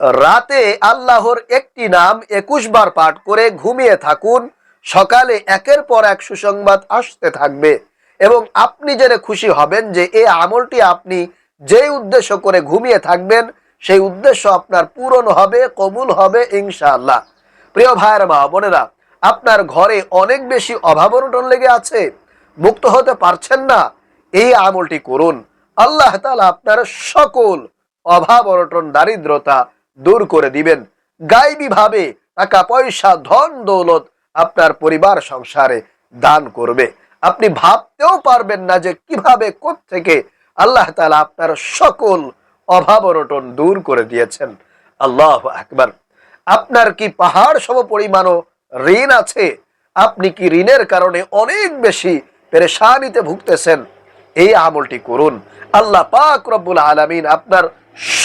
রাতে আল্লাহর একটি নাম 21 বার পাঠ করে ঘুমিয়ে থাকুন। সকালে একের পর এক সুসংবাদ আসতে থাকবে এবং আপনি জেনে খুশি হবেন যে এই আমলটি আপনি যেই উদ্দেশ্য করে ঘুমিয়ে থাকবেন সেই উদ্দেশ্য আপনার পূরণ হবে, কবুল হবে ইনশাআল্লাহ। প্রিয় ভাইয়েরা, মা বোনেরা, আপনার ঘরে অনেক বেশি অভাব অনটন লেগে আছে, মুক্ত হতে পারছেন না, এই আমলটি করুন। আল্লাহ তাআলা আপনার সকল অভাব অনটন দারিদ্রতা দূর করে দিবেন। গায়বী ভাবে টাকা পয়সা ধন দৌলত আপনার পরিবার সংসারে দান করবে। আপনি ভাবতেও পারবেন না যে কিভাবে কোত্থেকে আল্লাহ তাআলা আপনার সকল অভাব অনটন দূর করে দিয়েছেন। আল্লাহু আকবার। আপনার কি পাহাড় সম পরিমাণও ঋণ আছে? আপনি কি ঋণের কারণে অনেক বেশি পেরেশানিতে ভুগতেছেন? এই আমলটি করুন। আল্লাহ পাক রব্বুল আলামিন আপনার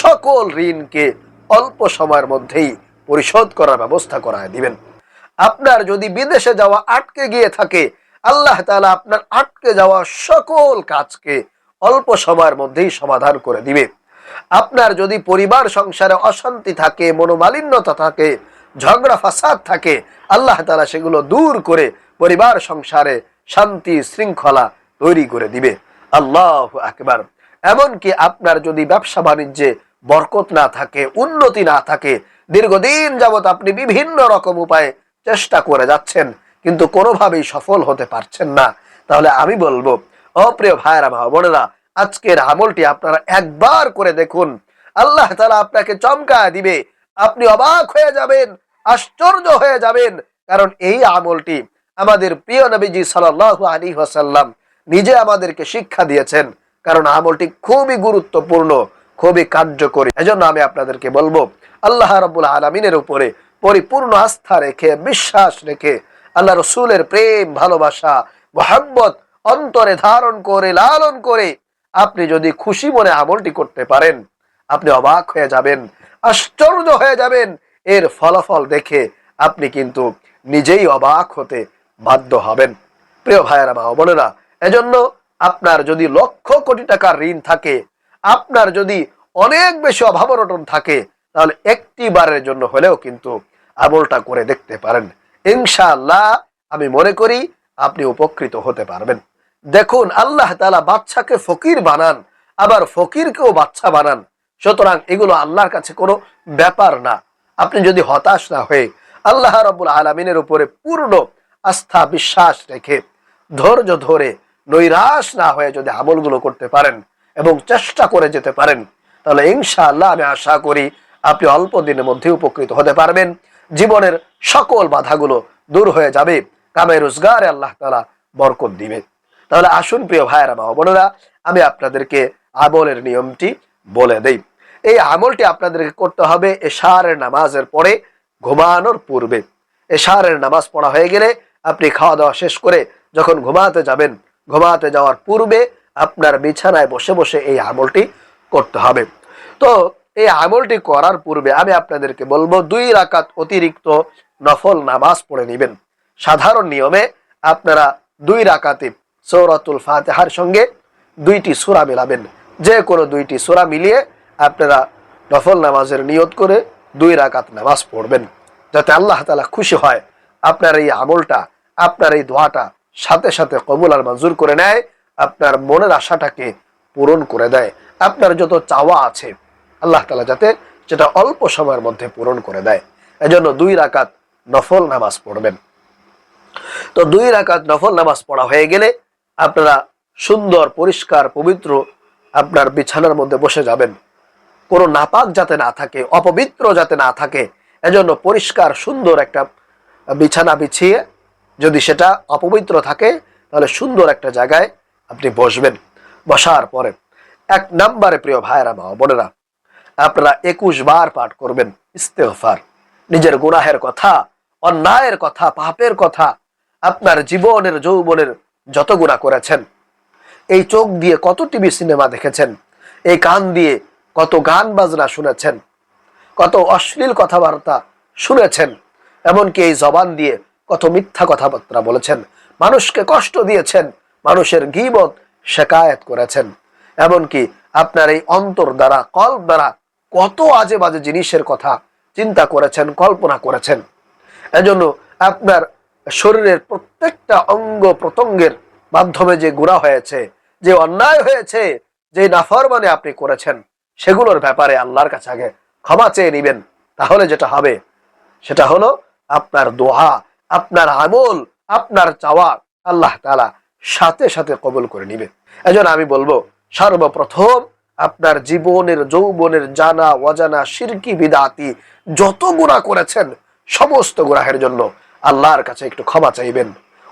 সকল ঋণকে অল্প সময়ের মধ্যেই পরিশোধ করার ব্যবস্থা করায় দিবেন। আপনার যদি বিদেশে যাওয়া আটকে গিয়ে থাকে, আল্লাহ তাআলা আপনার আটকে যাওয়া সকল কাজকে অল্প সময়ের মধ্যেই সমাধান করে দিবে। আপনার যদি পরিবার সংসারে অশান্তি থাকে, মনোমালিন্যতা থাকে, ঝগড়া ফাসাদ থাকে, আল্লাহ তাআলা সেগুলো দূর করে পরিবার সংসারে শান্তি শৃঙ্খলা তৈরি করে দিবে। আল্লাহু আকবার। এমনকি আপনার যদি ব্যবসা বাণিজ্যে বরকত না থাকে, উন্নতি না থাকে, দীর্ঘদিন যাবত আপনি বিভিন্ন রকম উপায়ে চেষ্টা করে যাচ্ছেন কিন্তু কোনোভাবেই সফল হতে পারছেন না, তাহলে আমি বলবো, অপ্রিয় ভাইরা মা বোনেরা, আজকের আমলটি আপনারা একবার করে দেখুন। আল্লাহ তাআলা আপনাকে চমকায় দিবে, আপনি অবাক হয়ে যাবেন, আশ্চর্য হয়ে যাবেন। কারণ এই আমলটি আমাদের প্রিয় নবীজি সাল্লাল্লাহু আলাইহি ওয়াসাল্লাম নিজে আমাদেরকে শিক্ষা দিয়েছেন। কারণ আমলটি খুবই গুরুত্বপূর্ণ, খুবই কার্যকরী। এজন্য আমি আপনাদেরকে বলবো, আল্লাহ রাব্বুল আলামিনের উপরে পরিপূর্ণ আস্থা রেখে, বিশ্বাস রেখে, আল্লাহ রসুলের প্রেম ভালোবাসা মুহাব্বত অন্তরে ধারণ করে লালন করে আপনি যদি খুশি মনে আমলটি করতে পারেন, আপনি অবাক হয়ে যাবেন, আশ্চর্য হয়ে যাবেন। এর ফলাফল দেখে আপনি কিন্তু নিজেই অবাক হতে বাধ্য হবেন। প্রিয় ভাইয়েরা মা বোনেরা, এজন্য আপনার যদি লক্ষ কোটি টাকার ঋণ থাকে, আপনার যদি অনেক বেশি অভাব অনটন থাকে, তাহলে একটি বারের জন্য হলেও কিন্তু আমলটা করে দেখতে পারেন। ইনশাআল্লাহ আমি মনে করি আপনি উপকৃত হতে পারবেন। দেখুন, আল্লাহ তাআলা বাচ্চাকে ফকির বানান, আবার ফকিরকেও বাচ্চা বানান। সুতরাং এগুলো আল্লাহর কাছে কোনো ব্যাপার না। আপনি যদি হতাশ না হয়ে আল্লাহ রাব্বুল আলামিনের উপরে পূর্ণ আস্থা বিশ্বাস রেখে ধৈর্য ধরে নৈরাশ না হয়ে যদি আমলগুলো করতে পারেন এবং চেষ্টা করে যেতে পারেন, তাহলে ইনশাআল্লাহ আমি আশা করি আপনি অল্প দিনের মধ্যে উপকৃত হতে পারবেন। জীবনের সকল বাধাগুলো দূর হয়ে যাবে, কামে রোজগারে আল্লাহ তাআলা বরকত দিবে। তাহলে আসুন প্রিয় ভাইয়েরা মা বোনেরা, আমি আপনাদেরকে আমলের নিয়মটি বলে দেই। এই আমলটি আপনাদেরকে করতে হবে এশারের নামাজের পরে, ঘুমানোর পূর্বে। এশারের নামাজ পড়া হয়ে গেলে আপনি খাওয়া দাওয়া শেষ করে যখন ঘুমাতে যাবেন, ঘুমাতে যাওয়ার পূর্বে আপনার বিছানায় বসে বসে এই আমলটি করতে হবে। তো এই আমলটি করার পূর্বে আমি আপনাদেরকে বলবো 2 রাকাত অতিরিক্ত নফল নামাজ পড়ে নেবেন। সাধারণ নিয়মে আপনারা 2 রাকাতে সূরাতুল ফাতিহার সঙ্গে 2টি সূরা মিলাবেন। যে কোনো 2টি সূরা মিলিয়ে আপনারা নফল নামাজের নিয়ত করে 2 রাকাত নামাজ পড়বেন, যাতে আল্লাহ তাআলা খুশি হয়, আপনার এই আমলটা, আপনার এই দোয়াটা সাথে সাথে কবুল আর মঞ্জুর করে নেয়, আপনার মনের আশাটাকে পূরণ করে দেয়। আপনার যত চাওয়া আছে আল্লাহ তাআলা যাতে সেটা অল্প সময়ের মধ্যে পূরণ করে দেয়। এজন্য 2 রাকাত নফল নামাজ পড়বেন। তো 2 রাকাত নফল নামাজ পড়া হয়ে গেলে আপনারা সুন্দর পরিষ্কার পবিত্র আপনার বিছানার মধ্যে বসে যাবেন। কোনো নাপাক যাতে না থাকে, অপবিত্র যাতে না থাকে, এজন্য পরিষ্কার সুন্দর একটা বিছানা বিছিয়ে, যদি সেটা অপবিত্র থাকে তাহলে সুন্দর একটা জায়গায় আপনি বসবেন। বসার পরে 1 নম্বরে প্রিয় ভাইয়েরা মা বোনেরা, আপনারা 21 বার পাঠ করবেন ইস্তেগফার। নিজের গুনাহের কথা, অন্যায়ের কথা, পাপের কথা, আপনার জীবনের যৌবনের যত গুনাহ করেছেন, এই চোখ দিয়ে কত টিভি সিনেমা দেখেছেন, এই কান দিয়ে কত গান বাজনা শুনেছেন, কত অশ্লীল কথাবার্তা শুনেছেন, এমনকি এই জবান দিয়ে কত মিথ্যা কথাবার্তা বলেছেন, মানুষকে কষ্ট দিয়েছেন, মানুষের গীবত শিকায়াত করেছেন, এমনকি আপনার এই অন্তর দ্বারা, কলব দ্বারা কত আজে বাজে জিনিসের কথা চিন্তা করেছেন, কল্পনা করেছেন। এজন্য আপনার শরীরের প্রত্যেকটা অঙ্গ প্রত্যঙ্গের মাধ্যমে যে গুনাহ হয়েছে, যে অন্যায় হয়েছে, যে নাফরমানি আপনি করেছেন, সেগুলোর ব্যাপারে আল্লাহর কাছে আগে ক্ষমা চেয়ে নেবেন। তাহলে যেটা হবে সেটা হলো আপনার দোয়া, আপনার আমল, আপনার চাওয়া আল্লাহ তাআলা সাথে সাথে কবুল করে নিবে। এজন্য আমি বলবো, সর্বপ্রথম আপনার জীবনের যৌবনের জানা অজানা শিরকি বিদআতি যত গুনাহ করেছেন, সমস্ত গুনাহের জন্য আল্লাহর কাছে একটু ক্ষমা চাইবেন,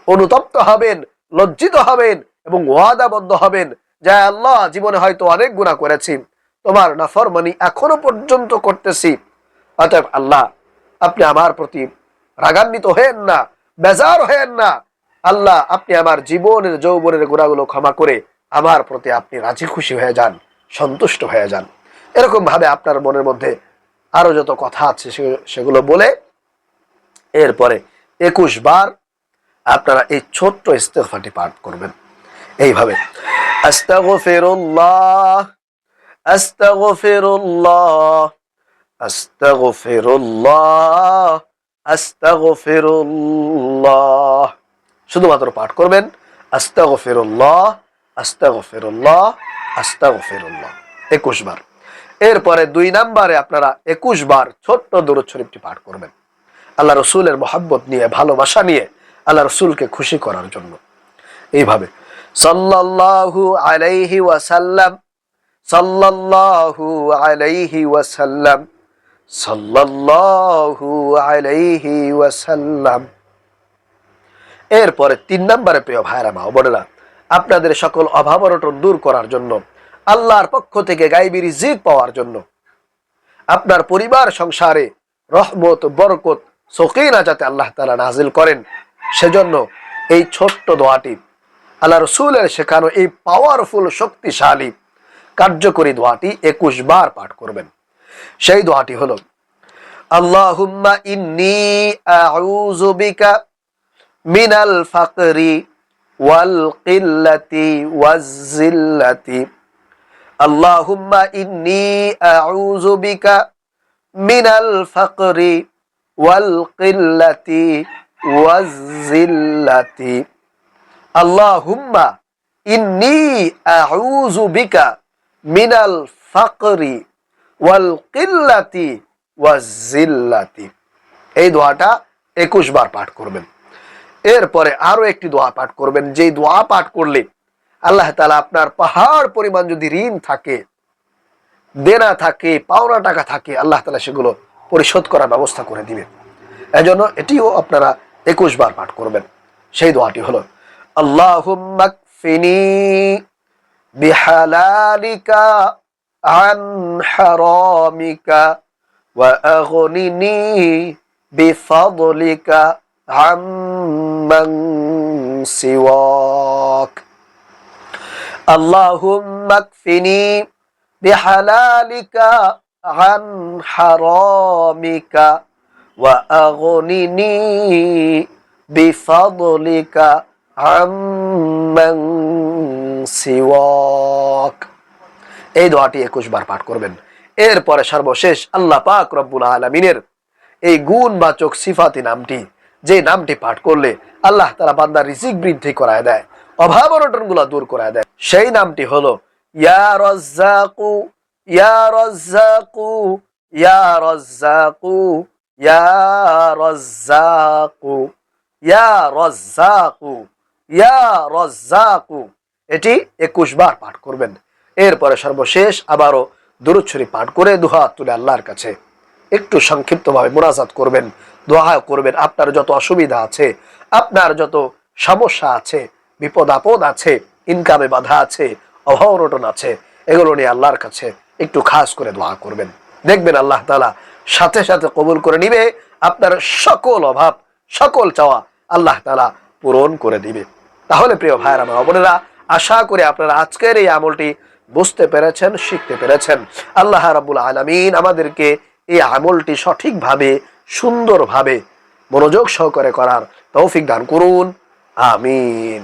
অনুতপ্ত হবেন, লজ্জিত হবেন এবং ওয়াদাবদ্ধ হবেন যে আল্লাহ, জীবনে হয়তো অনেক গুনাহ করেছি, তোমার নাফরমানি এখনো পর্যন্ত করতেছি, অতএব আল্লাহ, আপনি আমার প্রতি রাগান্বিত হয়েন না, বেজার হয়েন না। আল্লাহ, আপনি আমার জীবনের যৌবনের গুনাহগুলো ক্ষমা করে আমার প্রতি আপনি রাজি খুশি হয়ে যান, সন্তুষ্ট হয়ে যান। এরকম ভাবে আপনার মনের মধ্যে আরো যত কথা আছে সেগুলো বলে এরপরে 21 বার আপনারা এই ছোট্ট ইস্তেগফারটি পাঠ করবেন এইভাবে: আস্তাগফিরুল্লাহ, আস্তাগফিরুল্লাহ, আস্তাগফিরুল্লাহ, আস্তাগফিরুল্লাহ। শুধুমাত্র পাঠ করবেন আস্তাগফিরুল্লাহ, আস্তাগফিরুল্লাহ, আস্তাগফিরুল্লাহ 21 বার। এরপরে 2 নম্বরে আপনারা 21 বার ছোট্ট দরুদ শরীফটি পাঠ করবেন আল্লাহ রসুলের মহব্বত নিয়ে, ভালোবাসা নিয়ে, আল্লাহ রসুলকে খুশি করার জন্য। এইভাবে সাল্লাল্লাহু আলাইহি ওয়াসাল্লাম, সাল্লাল্লাহু আলাইহি ওয়াসাল্লাম, সাল্লাল্লাহু আলাইহি ওয়াসাল্লাম। এরপরে 3 নম্বরে প্রিয় ভাইরা মা বোনেরা, আপনাদের সকল অভাব অনটন দূর করার জন্য, আল্লাহর পক্ষ থেকে গায়বী রিজিক পাওয়ার জন্য, আপনার পরিবার সংসারে রহমত, বরকত, সকিনা যাতে আল্লাহ তাআলা নাজিল করেন, সেজন্য এই ছোট্ট দোয়াটি, আল্লাহ রসুলের শেখানো এই পাওয়ারফুল, শক্তিশালী, কার্যকরী দোয়াটি 21 বার পাঠ করবেন। সেই দোয়াটি হলো: আল্লাহুম্মা ইন্নী আউযু বিকা মিনাল ফাকরি ওয়াল কিল্লাতি ওয়াজ জিল্লাতি। আল্লাহুম্মা ইন্নী আউযু বিকা মিনাল ফাকরি ওয়াল কিল্লাতি ওয়াজ জিল্লাতি। আল্লাহুম্মা ইন্নী আউযু বিকা মিনাল ফাকরি ওয়াল কিল্লাতি ওয়াজ জিল্লাতি। এই দোয়াটা 21 বার পাঠ করবেন। এরপরে আরো একটি দোয়া পাঠ করবেন, যেই দোয়া পাঠ করলে আল্লাহ তাআলা আপনার পাহাড় পরিমাণ যদি ঋণ থাকে, দেনা থাকে, পাওনা টাকা থাকে, আল্লাহ তাআলা সেগুলো পরিশোধ করার ব্যবস্থা করে দিবেন। এজন্য এটিও আপনারা 21 বার পাঠ করবেন। সেই দোয়াটি হলো: আল্লাহুম্মা কফিনি বিহালালিকা আন হারামিকা ওয়া আগনিনি বিফাদলিকা আম্মান সিওয়াক। আল্লাহুম্মা কফিনি বিহালালিকা আন হারামিকা ওয়া আগনিনি বিফাদলিকা আম্মান সিওয়াক। এই দোয়াটি 21 বার পাঠ করবেন। এরপরে সর্বশেষ আল্লাহ পাক রব্বুল আলামিনের এই গুণবাচক সিফাতি নামটি, যে নামটি পাঠ করলে আল্লাহ তাআলা বান্দার রিজিক বৃদ্ধি করায় দেয়, অভাব অনটনগুলো দূর করায় দেয়, সেই নামটি হলো ইয়া রাজ্জাকু, ইয়া রাজ্জাকু, ইয়া রাজ্জাকু, ইয়া রাজ্জাকু, ইয়া রাজ্জাকু, ইয়া রাজ্জাকু। এটি 21 বার পাঠ করবেন। এরপরে সর্বশেষ আবারও দুরূদ শরীফ পাঠ করে দুহাত তুলে আল্লাহর কাছে একটু সংক্ষিপ্তভাবে মুনাজাত করবেন, দোয়া করবেন। আপনার যত অসুবিধা আছে, আপনার যত সমস্যা আছে, বিপদ আপদ আছে, ইনকামে বাধা আছে, অভাব অনটন আছে, এগুলো নিয়ে আল্লাহর কাছে একটু খাস করে দোয়া করবেন। দেখবেন আল্লাহ তাআলা সাথে সাথে কবুল করে নিবে, আপনার সকল অভাব, সকল চাওয়া আল্লাহ তাআলা পূরণ করে দিবে। তাহলে প্রিয় ভাইরা আমার বোনেরা, আশা করি আপনারা আজকের এই আমলটি বুঝতে পেরেছেন, শিখতে পেরেছেন। আল্লাহ রাব্বুল আলামিন আমাদেরকে এই আমলটি সঠিকভাবে, সুন্দরভাবে, মনোযোগ সহকারে করার তৌফিক দান করুন। আমিন।